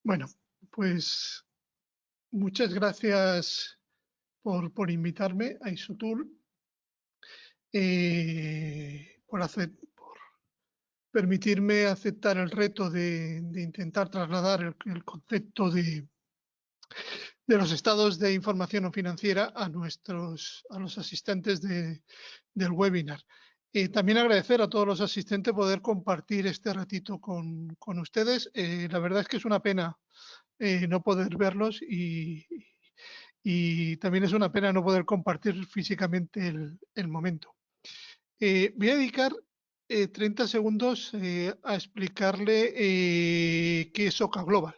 Bueno, pues muchas gracias por invitarme a Isotool, por permitirme aceptar el reto de intentar trasladar el concepto de los estados de información no financiera a los asistentes del webinar. También agradecer a todos los asistentes poder compartir este ratito con ustedes. La verdad es que es una pena no poder verlos y también es una pena no poder compartir físicamente el momento. Voy a dedicar 30 segundos a explicarle qué es Oca Global.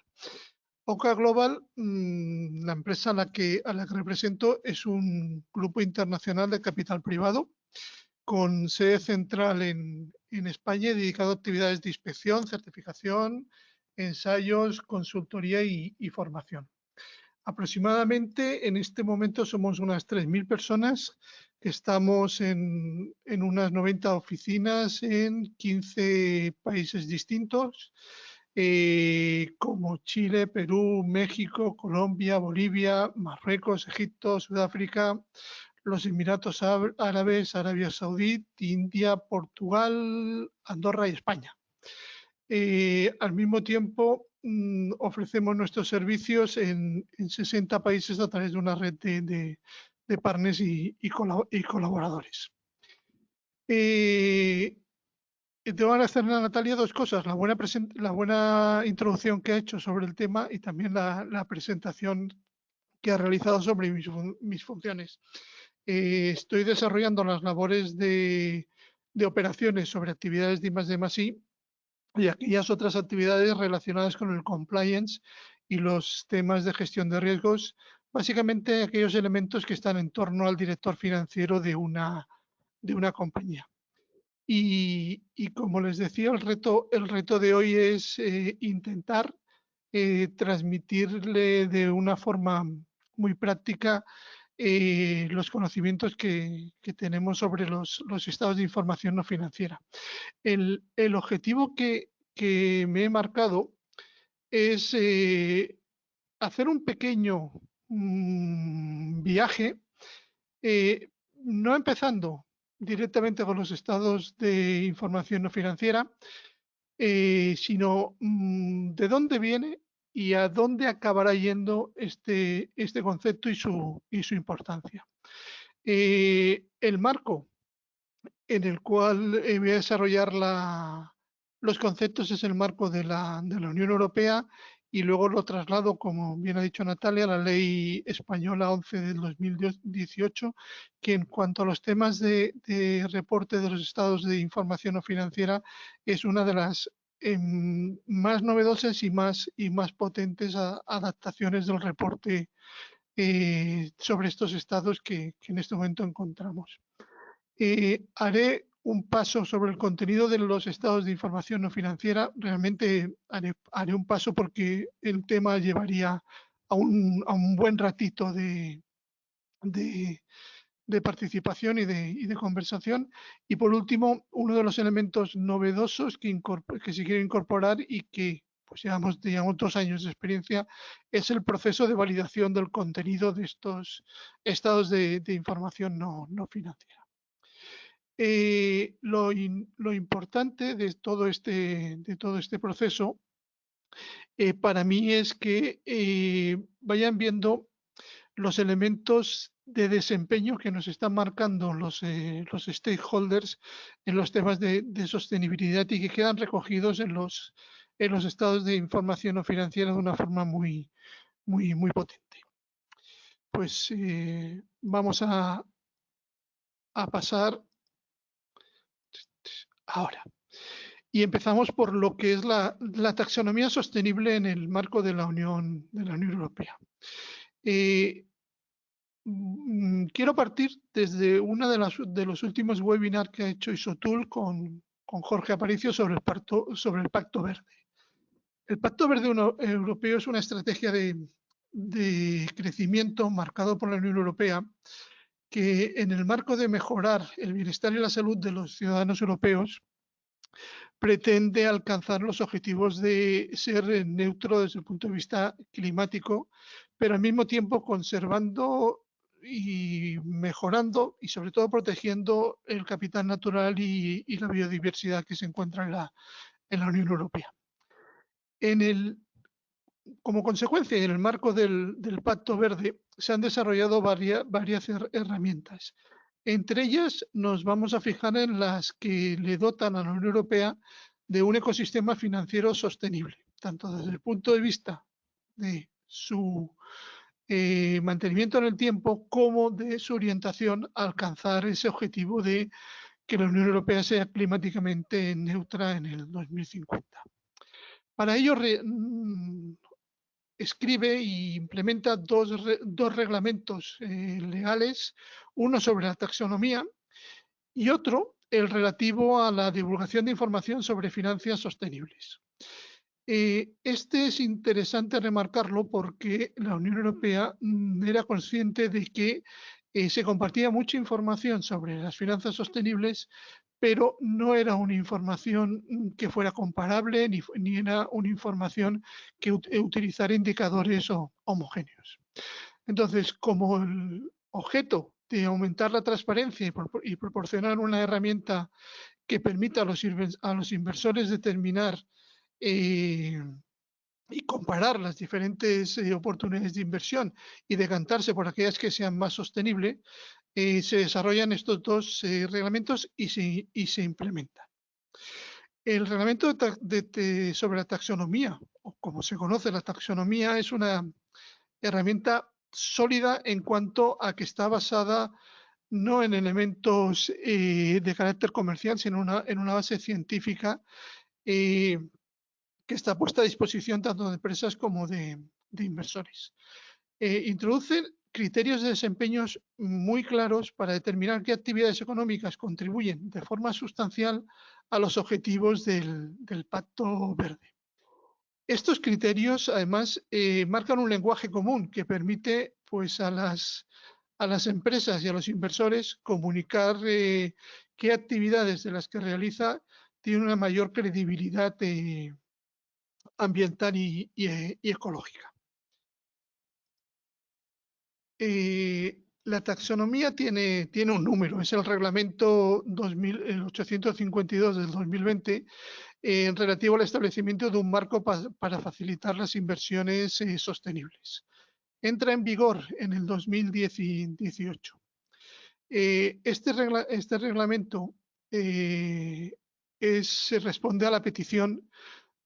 Oca Global, la empresa a la que represento, es un grupo internacional de capital privado con sede central en España y dedicado a actividades de inspección, certificación, ensayos, consultoría y formación. Aproximadamente en este momento somos unas 3.000 personas que estamos en unas 90 oficinas en 15 países distintos, como Chile, Perú, México, Colombia, Bolivia, Marruecos, Egipto, Sudáfrica, los Emiratos Árabes, Arabia Saudí, India, Portugal, Andorra y España. Al mismo tiempo, ofrecemos nuestros servicios en 60 países a través de una red de partners y colaboradores. Te van a hacer, Natalia, dos cosas: la buena introducción que ha hecho sobre el tema y también la presentación que ha realizado sobre mis funciones. Estoy desarrollando las labores de operaciones sobre actividades de I+D+I y aquellas otras actividades relacionadas con el compliance y los temas de gestión de riesgos, básicamente aquellos elementos que están en torno al director financiero de una compañía. Y como les decía, el reto de hoy es intentar transmitirle de una forma muy práctica los conocimientos que tenemos sobre los estados de información no financiera. El objetivo que me he marcado es hacer un pequeño viaje, no empezando directamente con los estados de información no financiera, sino de dónde viene y a dónde acabará yendo este concepto y su importancia. El marco en el cual voy a desarrollar los conceptos es el marco de la Unión Europea, y luego lo traslado, como bien ha dicho Natalia, a la Ley Española 11 del 2018, que en cuanto a los temas de reporte de los estados de información no financiera es una de las más novedosas y más potentes adaptaciones del reporte sobre estos estados que en este momento encontramos. Haré un paso sobre el contenido de los estados de información no financiera. Realmente haré un paso porque el tema llevaría a un buen ratito de participación y de conversación. Y por último, uno de los elementos novedosos que se quiere incorporar y que pues llevamos 2 años de experiencia, es el proceso de validación del contenido de estos estados de información no financiera. Lo importante de todo este proceso para mí es que vayan viendo los elementos de desempeño que nos están marcando los stakeholders en los temas de sostenibilidad y que quedan recogidos en los estados de información no financiera de una forma muy potente. Pues vamos a pasar ahora. Y empezamos por lo que es la taxonomía sostenible en el marco de la Unión Europea. Quiero partir desde uno de los últimos webinars que ha hecho Isotool con Jorge Aparicio sobre el Pacto Verde. El Pacto Verde Europeo es una estrategia de crecimiento marcado por la Unión Europea que, en el marco de mejorar el bienestar y la salud de los ciudadanos europeos, pretende alcanzar los objetivos de ser neutro desde el punto de vista climático, pero al mismo tiempo conservando y mejorando y sobre todo protegiendo el capital natural y la biodiversidad que se encuentra en la Unión Europea. En el, como consecuencia, en el marco del Pacto Verde se han desarrollado varias herramientas. Entre ellas nos vamos a fijar en las que le dotan a la Unión Europea de un ecosistema financiero sostenible, tanto desde el punto de vista de su mantenimiento en el tiempo como de su orientación a alcanzar ese objetivo de que la Unión Europea sea climáticamente neutra en el 2050. Para ello escribe e implementa dos reglamentos legales, uno sobre la taxonomía y otro, el relativo a la divulgación de información sobre finanzas sostenibles. Este es interesante remarcarlo porque la Unión Europea era consciente de que se compartía mucha información sobre las finanzas sostenibles, pero no era una información que fuera comparable ni era una información que utilizara indicadores homogéneos. Entonces, como el objeto de aumentar la transparencia y proporcionar una herramienta que permita a los inversores determinar eh, y comparar las diferentes oportunidades de inversión y decantarse por aquellas que sean más sostenibles, se desarrollan estos dos reglamentos y se implementan. El reglamento sobre la taxonomía, o como se conoce, la taxonomía es una herramienta sólida en cuanto a que está basada no en elementos de carácter comercial, sino en una base científica eh, que está puesta a disposición tanto de empresas como de inversores. Introducen criterios de desempeños muy claros para determinar qué actividades económicas contribuyen de forma sustancial a los objetivos del Pacto Verde. Estos criterios, además, marcan un lenguaje común que permite pues, a las empresas y a los inversores comunicar qué actividades de las que realiza tienen una mayor credibilidad ambiental y ecológica. La taxonomía tiene un número, es el reglamento 852 del 2020, relativo al establecimiento de un marco para facilitar las inversiones sostenibles. Entra en vigor en el 2018. Este reglamento se responde a la petición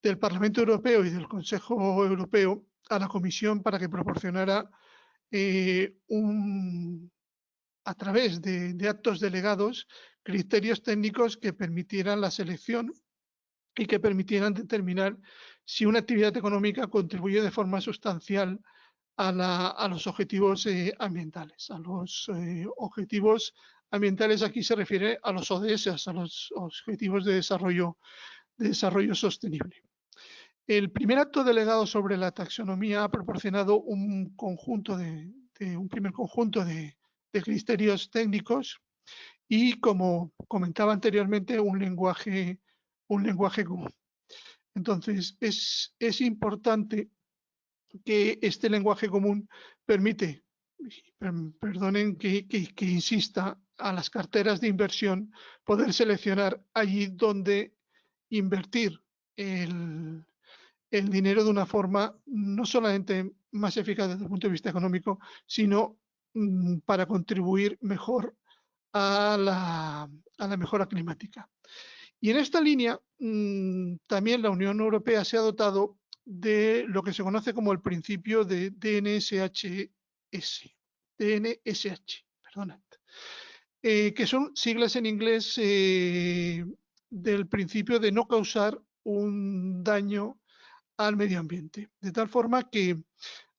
del Parlamento Europeo y del Consejo Europeo a la Comisión para que proporcionara a través de actos delegados criterios técnicos que permitieran la selección y que permitieran determinar si una actividad económica contribuye de forma sustancial a los objetivos ambientales. A los objetivos ambientales aquí se refiere a los ODS, a los Objetivos de Desarrollo Sostenible. El primer acto delegado sobre la taxonomía ha proporcionado un primer conjunto de criterios técnicos y, como comentaba anteriormente, un lenguaje común. Entonces, es importante que este lenguaje común permite, perdonen que insista, a las carteras de inversión poder seleccionar allí donde invertir el dinero de una forma no solamente más eficaz desde el punto de vista económico, sino para contribuir mejor a la mejora climática. Y en esta línea, también la Unión Europea se ha dotado de lo que se conoce como el principio de DNSH, que son siglas en inglés del principio de no causar un daño al medio ambiente, de tal forma que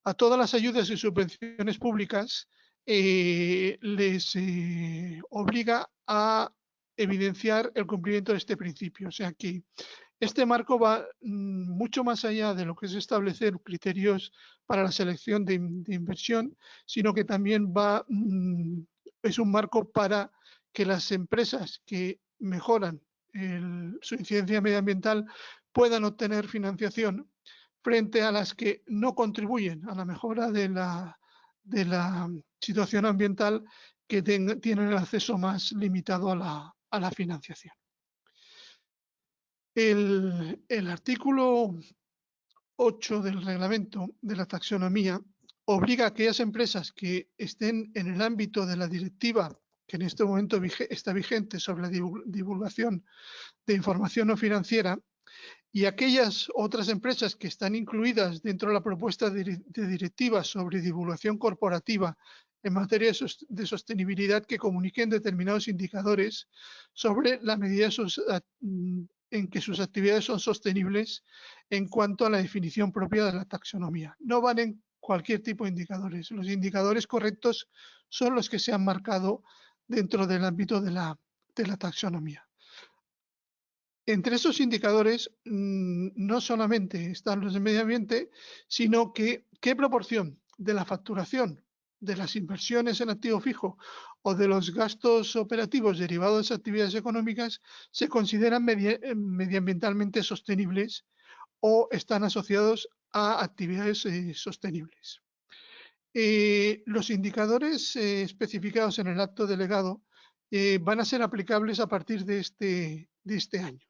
a todas las ayudas y subvenciones públicas les obliga a evidenciar el cumplimiento de este principio. O sea que este marco va mucho más allá de lo que es establecer criterios para la selección de inversión, sino que también es un marco para que las empresas que mejoran su incidencia medioambiental puedan obtener financiación frente a las que no contribuyen a la mejora de la situación ambiental, que tienen el acceso más limitado a la financiación. El artículo 8 del reglamento de la taxonomía obliga a aquellas empresas que estén en el ámbito de la directiva que en este momento está vigente sobre la divulgación de información no financiera, y aquellas otras empresas que están incluidas dentro de la propuesta de directiva sobre divulgación corporativa en materia de sostenibilidad, que comuniquen determinados indicadores sobre la medida en que sus actividades son sostenibles en cuanto a la definición propia de la taxonomía. No valen cualquier tipo de indicadores. Los indicadores correctos son los que se han marcado dentro del ámbito de la taxonomía. Entre esos indicadores no solamente están los de medio ambiente, sino que qué proporción de la facturación, de las inversiones en activo fijo o de los gastos operativos derivados de esas actividades económicas se consideran medioambientalmente sostenibles o están asociados a actividades sostenibles. Los indicadores especificados en el acto delegado van a ser aplicables a partir de este año.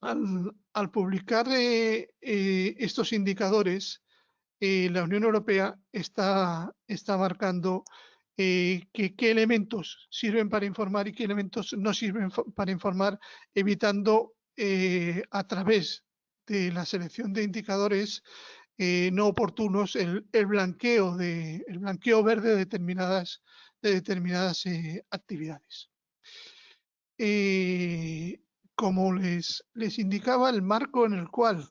Al publicar estos indicadores, la Unión Europea está marcando qué elementos sirven para informar y qué elementos no sirven para informar, evitando a través de la selección de indicadores no oportunos el blanqueo verde de determinadas actividades. Como les indicaba, el marco en el cual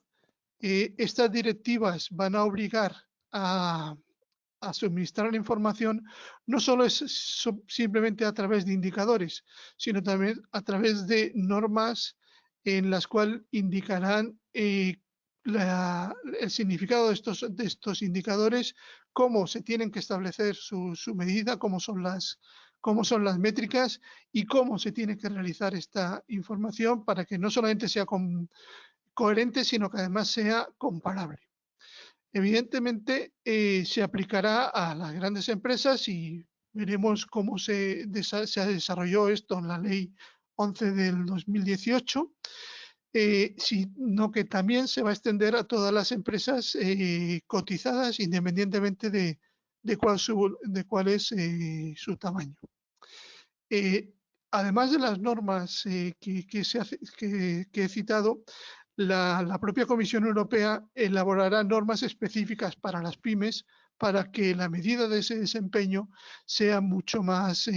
estas directivas van a obligar a suministrar la información no solo es simplemente a través de indicadores, sino también a través de normas en las cuales indicarán el significado de estos indicadores, cómo se tienen que establecer su medida, cómo son las métricas y cómo se tiene que realizar esta información para que no solamente sea coherente, sino que además sea comparable. Evidentemente se aplicará a las grandes empresas y veremos cómo se desarrolló esto en la Ley 11 del 2018, sino que también se va a extender a todas las empresas cotizadas, independientemente de cuál es su tamaño. Además de las normas que he citado, la propia Comisión Europea elaborará normas específicas para las pymes para que la medida de ese desempeño sea mucho más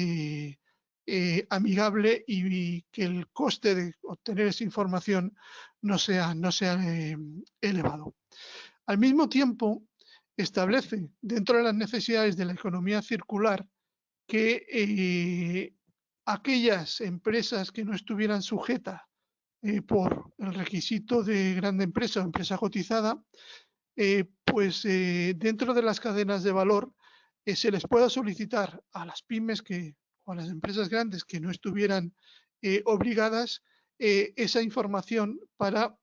amigable y que el coste de obtener esa información no sea elevado. Al mismo tiempo, establece dentro de las necesidades de la economía circular que aquellas empresas que no estuvieran sujetas por el requisito de gran empresa o empresa cotizada, dentro de las cadenas de valor se les pueda solicitar a las pymes o a las empresas grandes que no estuvieran obligadas esa información para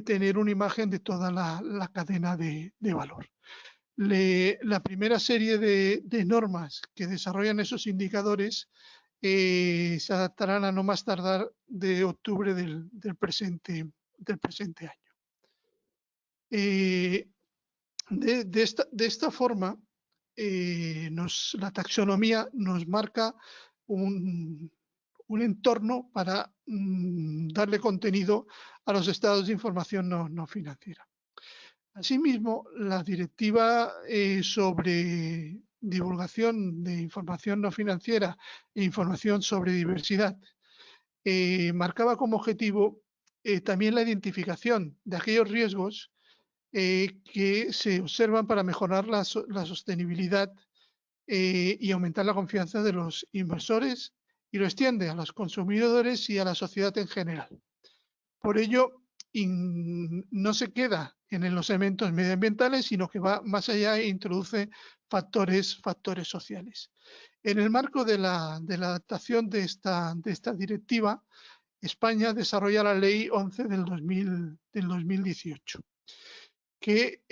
tener una imagen de toda la cadena de valor. La primera serie de normas que desarrollan esos indicadores se adaptarán a no más tardar de octubre del presente año. De esta forma, la taxonomía nos marca un entorno para darle contenido a los estados de información no financiera. Asimismo, la directiva sobre divulgación de información no financiera e información sobre diversidad marcaba como objetivo también la identificación de aquellos riesgos que se observan para mejorar la sostenibilidad y aumentar la confianza de los inversores, y lo extiende a los consumidores y a la sociedad en general. Por ello, no se queda en los elementos medioambientales, sino que va más allá e introduce factores sociales. En el marco de la adaptación de esta directiva, España desarrolla la Ley 11 del 2018, que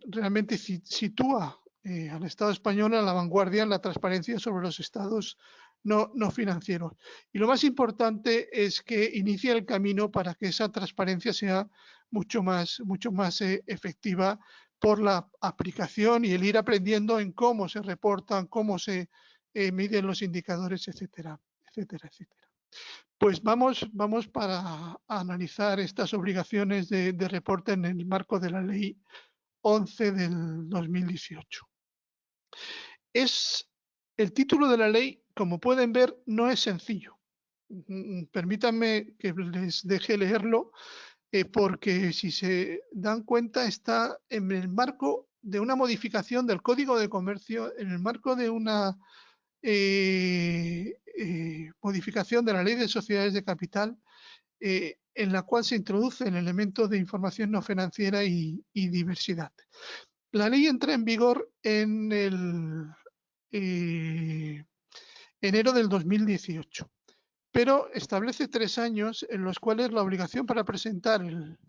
realmente sitúa al Estado español a la vanguardia en la transparencia sobre los estados no financieros. Y lo más importante es que inicia el camino para que esa transparencia sea mucho más efectiva por la aplicación y el ir aprendiendo en cómo se reportan, cómo se miden los indicadores, etcétera, etcétera, etcétera. Pues vamos para analizar estas obligaciones de reporte en el marco de la Ley 11 del 2018. El título de la ley, como pueden ver, no es sencillo. Permítanme que les deje leerlo, porque si se dan cuenta está en el marco de una modificación del Código de Comercio, en el marco de una modificación de la Ley de Sociedades de Capital, en la cual se introduce el elemento de información no financiera y diversidad. La ley entra en vigor en el enero del 2018, pero establece 3 años en los cuales la obligación para presentar el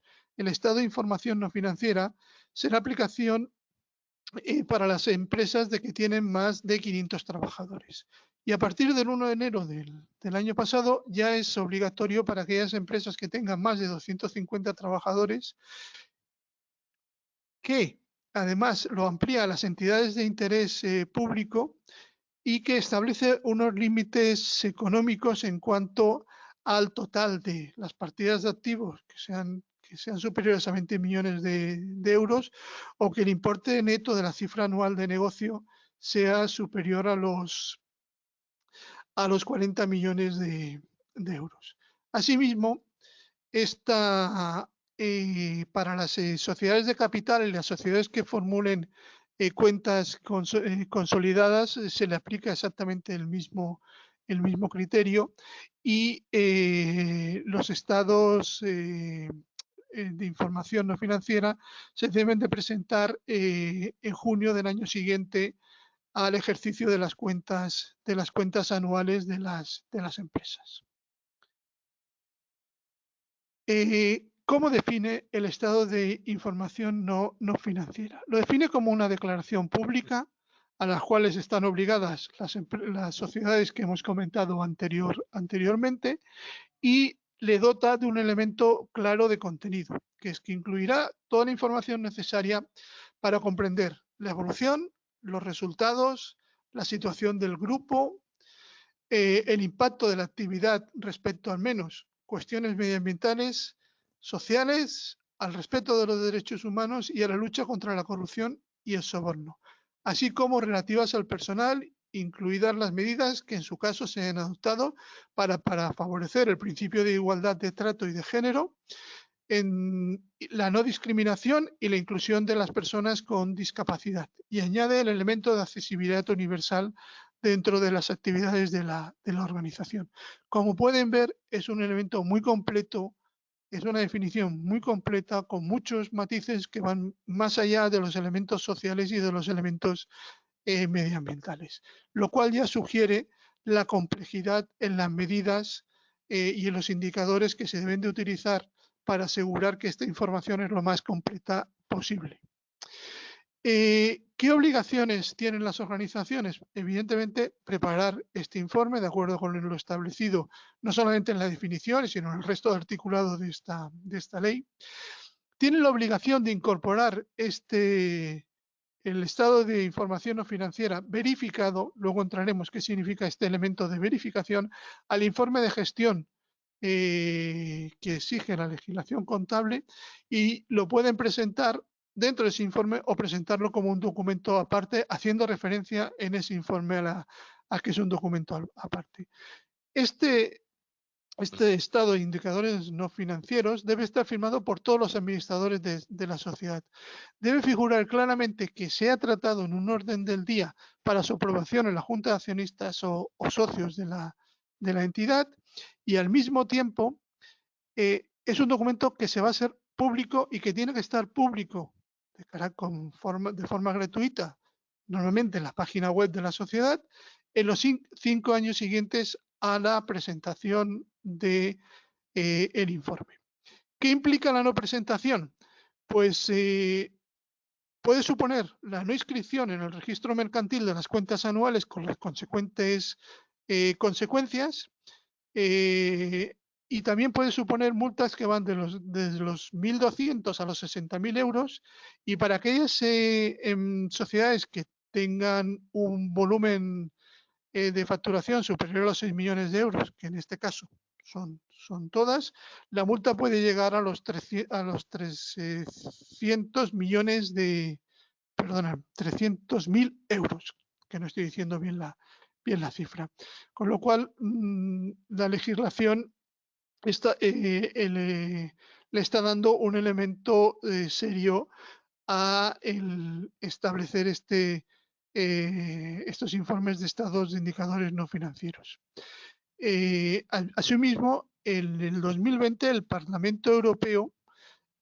estado de información no financiera será aplicación para las empresas de que tienen más de 500 trabajadores. Y a partir del 1 de enero del año pasado ya es obligatorio para aquellas empresas que tengan más de 250 trabajadores, que además lo amplía a las entidades de interés público y que establece unos límites económicos en cuanto al total de las partidas de activos que sean superiores a 20 millones de euros, o que el importe neto de la cifra anual de negocio sea superior a los 40 millones de euros. Asimismo, para las sociedades de capital y las sociedades que formulen cuentas consolidadas, se le aplica exactamente el mismo criterio, y los estados de información no financiera se deben de presentar en junio del año siguiente al ejercicio de las cuentas anuales de las empresas. ¿Cómo define el estado de información no financiera? Lo define como una declaración pública a las cuales están obligadas las sociedades que hemos comentado anteriormente, y le dota de un elemento claro de contenido, que es que incluirá toda la información necesaria para comprender la evolución, los resultados, la situación del grupo, el impacto de la actividad respecto al menos cuestiones medioambientales, sociales, al respeto de los derechos humanos y a la lucha contra la corrupción y el soborno, así como relativas al personal, incluidas las medidas que en su caso se han adoptado para favorecer el principio de igualdad de trato y de género, en la no discriminación y la inclusión de las personas con discapacidad, y añade el elemento de accesibilidad universal dentro de las actividades de la organización. Como pueden ver, es un elemento muy completo, es una definición muy completa, con muchos matices que van más allá de los elementos sociales y de los elementos medioambientales, lo cual ya sugiere la complejidad en las medidas y en los indicadores que se deben de utilizar para asegurar que esta información es lo más completa posible. ¿Qué obligaciones tienen las organizaciones? Evidentemente, preparar este informe de acuerdo con lo establecido, no solamente en la definición, sino en el resto del articulado de esta ley. Tienen la obligación de incorporar el estado de información no financiera verificado, luego entraremos qué significa este elemento de verificación, al informe de gestión que exige la legislación contable, y lo pueden presentar dentro de ese informe o presentarlo como un documento aparte, haciendo referencia en ese informe a que es un documento aparte. Este estado de indicadores no financieros debe estar firmado por todos los administradores de la sociedad. Debe figurar claramente que se ha tratado en un orden del día para su aprobación en la Junta de Accionistas o socios de la entidad, y al mismo tiempo es un documento que se va a hacer público y que tiene que estar público de forma gratuita, normalmente en la página web de la sociedad, en los 5 años siguientes a la presentación de el informe. ¿Qué implica la no presentación? Pues puede suponer la no inscripción en el registro mercantil de las cuentas anuales con las consecuentes consecuencias, eh, y también puede suponer multas que van desde los 1.200 a los 60.000 euros, y para aquellas sociedades que tengan un volumen de facturación superior a los 6 millones de euros, que en este caso son todas, la multa puede llegar a los 300 millones de, perdona, 300.000 euros, que no estoy diciendo bien la cifra. Con lo cual, la legislación le está dando un elemento serio a el establecer estos informes de estados de indicadores no financieros. Asimismo, en el 2020 el Parlamento Europeo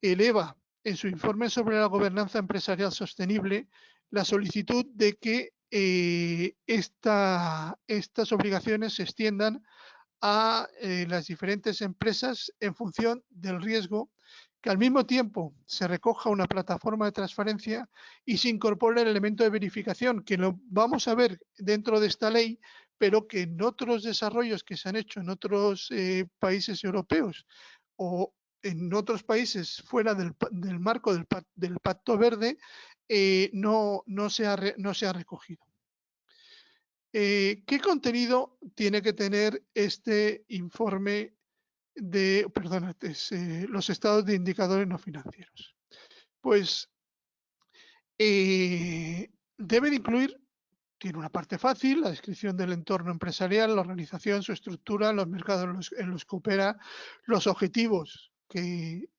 eleva en su informe sobre la gobernanza empresarial sostenible la solicitud de que estas obligaciones se extiendan a las diferentes empresas en función del riesgo, que al mismo tiempo se recoja una plataforma de transparencia y se incorpore el elemento de verificación, que lo vamos a ver dentro de esta ley, pero que en otros desarrollos que se han hecho en otros países europeos o en otros países fuera del marco del Pacto Verde, no se ha recogido. ¿Qué contenido tiene que tener este informe de, perdona, los estados de indicadores no financieros? Pues deben incluir, tiene una parte fácil, la descripción del entorno empresarial, la organización, su estructura, los mercados en los que opera, los objetivos que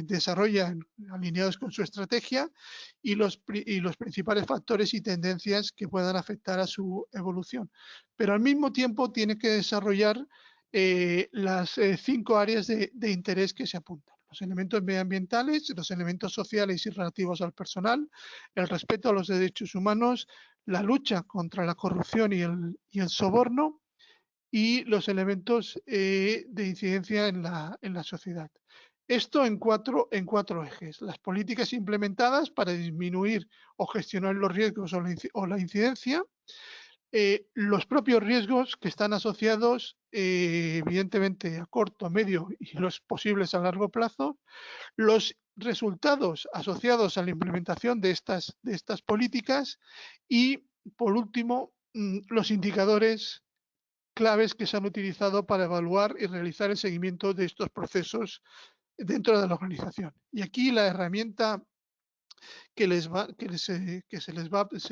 desarrollan alineados con su estrategia y los principales factores y tendencias que puedan afectar a su evolución. Pero al mismo tiempo tiene que desarrollar las 5 áreas de interés que se apuntan: los elementos medioambientales, los elementos sociales y relativos al personal, el respeto a los derechos humanos, la lucha contra la corrupción y el soborno, y los elementos de incidencia en la sociedad. Esto en cuatro ejes: las políticas implementadas para disminuir o gestionar los riesgos o la incidencia, los propios riesgos que están asociados evidentemente a corto, a medio y los posibles a largo plazo, los resultados asociados a la implementación de estas políticas y, por último, los indicadores claves que se han utilizado para evaluar y realizar el seguimiento de estos procesos dentro de la organización. Y aquí la herramienta se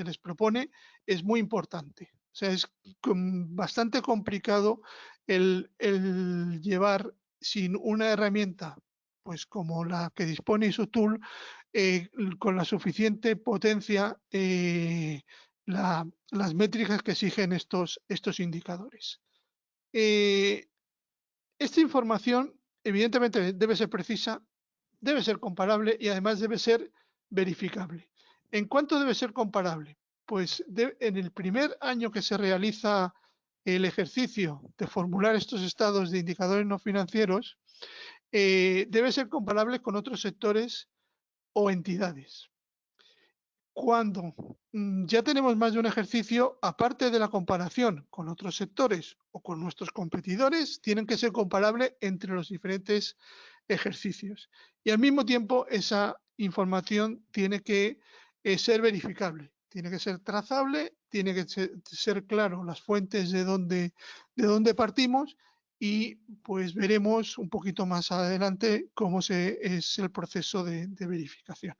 les propone es muy importante. O sea, es bastante complicado el llevar sin una herramienta pues como la que dispone ISOTOOL, con la suficiente potencia, las métricas que exigen estos indicadores. Esta información evidentemente debe ser precisa, debe ser comparable y además debe ser verificable. ¿En cuánto debe ser comparable? Pues en el primer año que se realiza el ejercicio de formular estos estados de indicadores no financieros, debe ser comparable con otros sectores o entidades. Cuando ya tenemos más de un ejercicio, aparte de la comparación con otros sectores o con nuestros competidores, tienen que ser comparables entre los diferentes ejercicios. Y al mismo tiempo, esa información tiene que ser verificable, tiene que ser trazable, tiene que ser claro las fuentes de dónde partimos, y pues veremos un poquito más adelante cómo es el proceso de verificación.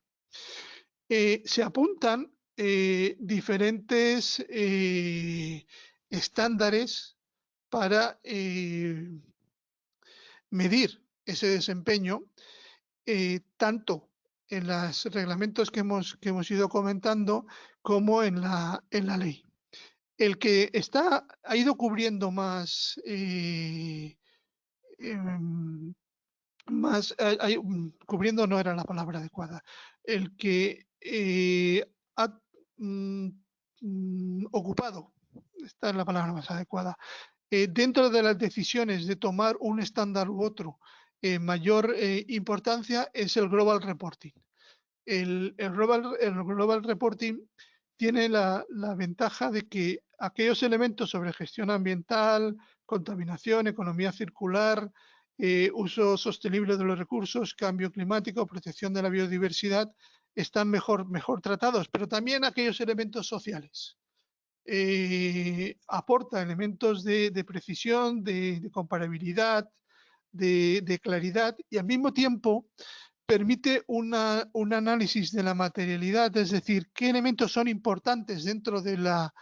Se apuntan diferentes estándares para medir ese desempeño, tanto en los reglamentos que hemos ido comentando como en la ley. El que ha ido cubriendo más, cubriendo no era la palabra adecuada, el que ha ocupado esta es la palabra más adecuada, dentro de las decisiones de tomar un estándar u otro, mayor importancia es el Global Reporting. El Global Reporting tiene la ventaja de que aquellos elementos sobre gestión ambiental, contaminación, economía circular, uso sostenible de los recursos, cambio climático, protección de la biodiversidad, están mejor tratados, pero también aquellos elementos sociales. Aporta elementos de precisión, de comparabilidad, de claridad y al mismo tiempo permite un análisis de la materialidad, es decir, qué elementos son importantes dentro de la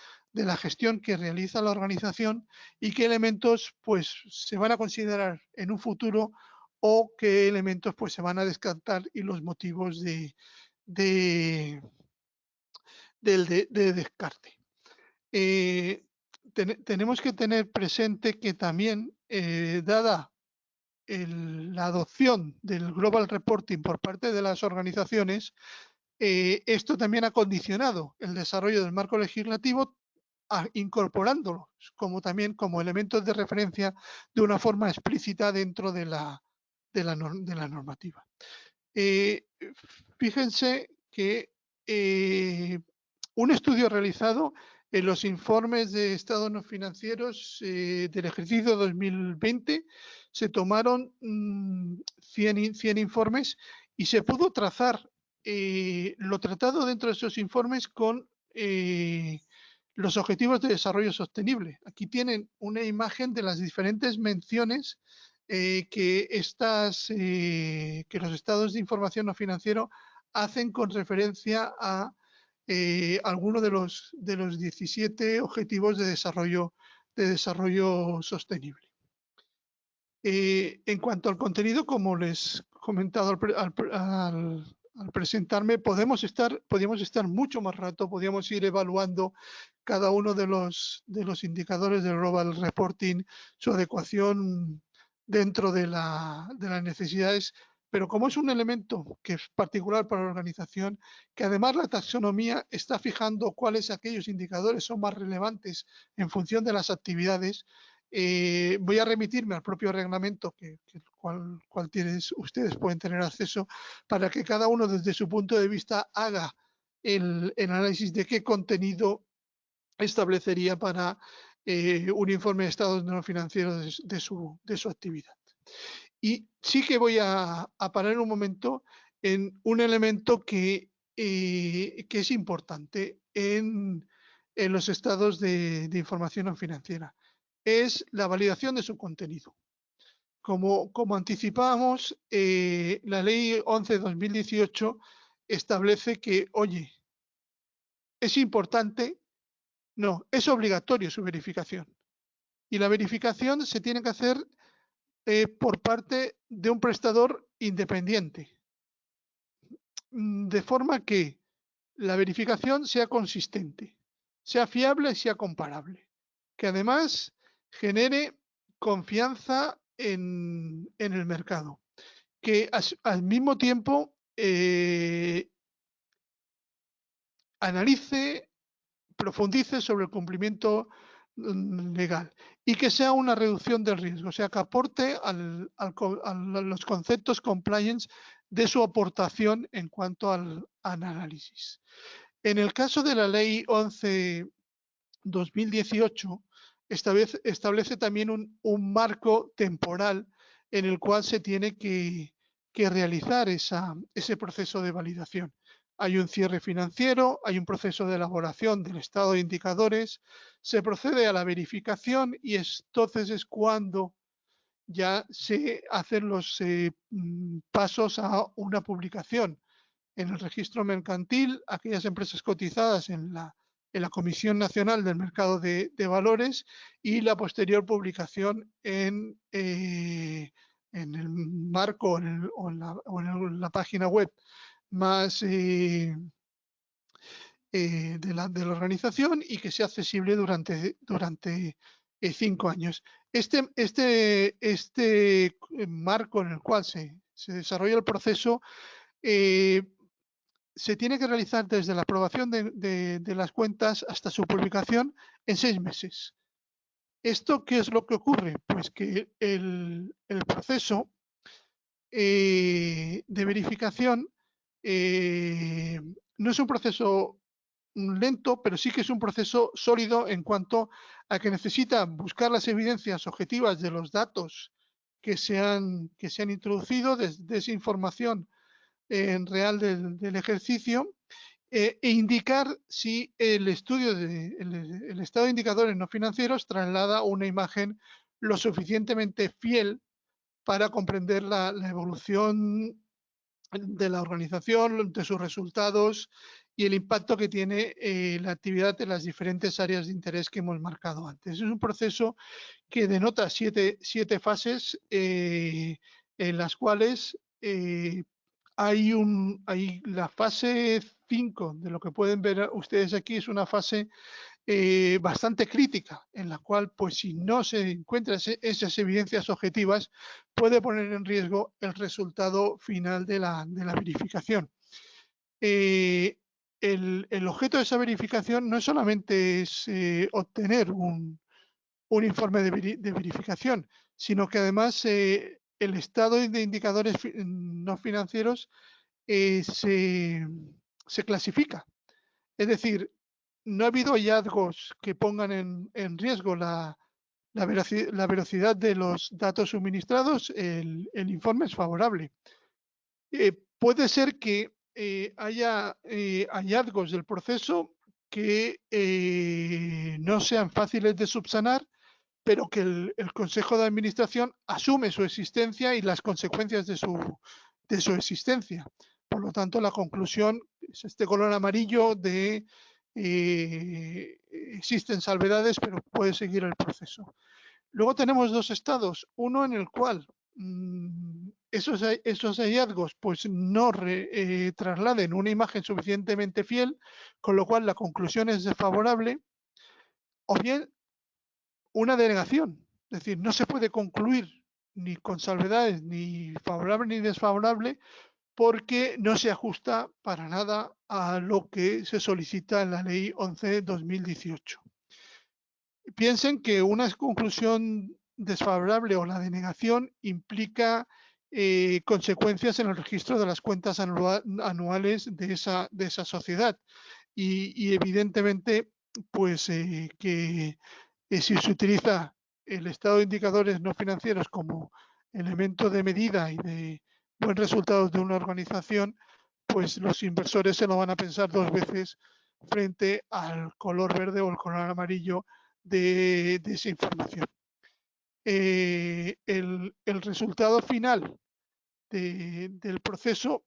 gestión que realiza la organización y qué elementos pues se van a considerar en un futuro o qué elementos pues se van a descartar y los motivos de, de descarte. Tenemos que tener presente que también, dada la adopción del Global Reporting por parte de las organizaciones, esto también ha condicionado el desarrollo del marco legislativo, incorporándolo también como elementos de referencia de una forma explícita dentro de la normativa. Fíjense que un estudio realizado en los informes de estados no financieros del ejercicio 2020 se tomaron 100 informes y se pudo trazar lo tratado dentro de esos informes con los objetivos de desarrollo sostenible. Aquí tienen una imagen de las diferentes menciones que los estados de información no financiero hacen con referencia a alguno de los 17 objetivos de desarrollo sostenible. En cuanto al contenido, como les he comentado al presentarme, podíamos estar mucho más rato, podíamos ir evaluando cada uno de los indicadores del Global Reporting, su adecuación dentro de las necesidades, pero como es un elemento que es particular para la organización, que además la taxonomía está fijando cuáles aquellos indicadores son más relevantes en función de las actividades, voy a remitirme al propio reglamento cual ustedes pueden tener acceso para que cada uno desde su punto de vista haga el análisis de qué contenido establecería para un informe de estados no financieros de su actividad. Y sí que voy a parar un momento en un elemento que es importante en los estados de información no financiera. Es la validación de su contenido. Como anticipábamos, la ley 11/2018 establece que, oye, es importante, no, es obligatorio su verificación. Y la verificación se tiene que hacer por parte de un prestador independiente, de forma que la verificación sea consistente, sea fiable y sea comparable, que además genere confianza en el mercado, que al mismo tiempo analice, profundice sobre el cumplimiento legal y que sea una reducción del riesgo, o sea, que aporte a los conceptos compliance de su aportación en cuanto al análisis. En el caso de la ley 11/2018, establece también un marco temporal en el cual se tiene que realizar ese proceso de validación. Hay un cierre financiero, hay un proceso de elaboración del estado de indicadores, se procede a la verificación y entonces es cuando ya se hacen los pasos a una publicación en el registro mercantil, aquellas empresas cotizadas en la Comisión Nacional del Mercado de Valores y la posterior publicación en el marco o en la página web más de la organización y que sea accesible durante 5 años. Este marco en el cual se desarrolla el proceso se tiene que realizar desde la aprobación de las cuentas hasta su publicación en 6 meses. ¿Esto qué es lo que ocurre? Pues que el proceso de verificación no es un proceso lento, pero sí que es un proceso sólido en cuanto a que necesita buscar las evidencias objetivas de los datos que se han introducido, de esa información en real del ejercicio, e indicar si el estudio el estado de indicadores no financieros traslada una imagen lo suficientemente fiel para comprender la evolución de la organización, de sus resultados y el impacto que tiene la actividad en las diferentes áreas de interés que hemos marcado antes. Es un proceso que denota siete fases en las cuales hay la fase 5 de lo que pueden ver ustedes aquí, es una fase bastante crítica, en la cual, pues si no se encuentran esas evidencias objetivas, puede poner en riesgo el resultado final de la verificación. El objeto de esa verificación no solamente es obtener un informe de verificación, sino que además el estado de indicadores no financieros se clasifica. Es decir, no ha habido hallazgos que pongan en riesgo la veracidad de los datos suministrados, el informe es favorable. Puede ser que haya hallazgos del proceso que no sean fáciles de subsanar, pero que el Consejo de Administración asume su existencia y las consecuencias de su existencia. Por lo tanto, la conclusión es este color amarillo de existen salvedades, pero puede seguir el proceso. Luego tenemos dos estados, uno en el cual esos hallazgos pues no trasladen una imagen suficientemente fiel, con lo cual la conclusión es desfavorable, o bien una denegación, es decir, no se puede concluir ni con salvedades, ni favorable ni desfavorable, porque no se ajusta para nada a lo que se solicita en la Ley 11/2018. Piensen que una conclusión desfavorable o la denegación implica consecuencias en el registro de las cuentas anuales de esa sociedad y evidentemente pues que si se utiliza el estado de indicadores no financieros como elemento de medida y de buen resultado de una organización, pues los inversores se lo van a pensar dos veces frente al color verde o el color amarillo de esa información. El resultado final del proceso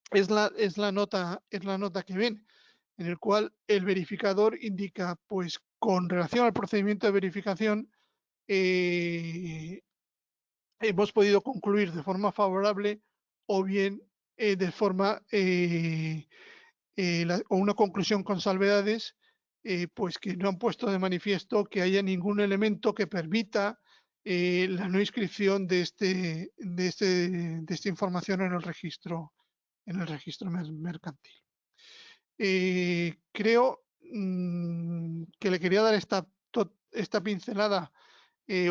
es la nota que ven, en el cual el verificador indica, pues con relación al procedimiento de verificación, hemos podido concluir de forma favorable o bien de forma o una conclusión con salvedades, pues que no han puesto de manifiesto que haya ningún elemento que permita la no inscripción de esta información en el registro mercantil. Creo que le quería dar esta pincelada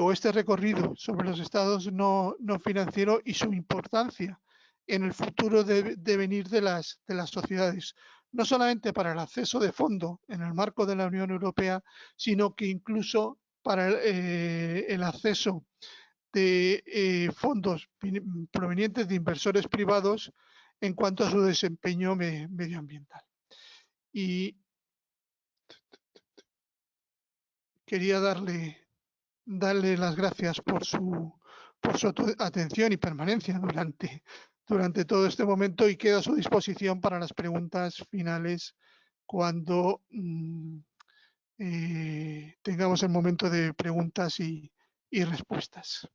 o este recorrido sobre los estados no financieros y su importancia en el futuro devenir de las sociedades, no solamente para el acceso de fondo en el marco de la Unión Europea, sino que incluso para el acceso de fondos provenientes de inversores privados en cuanto a su desempeño medioambiental. Y quería darle las gracias por su atención y permanencia durante todo este momento y quedo a su disposición para las preguntas finales cuando tengamos el momento de preguntas y respuestas.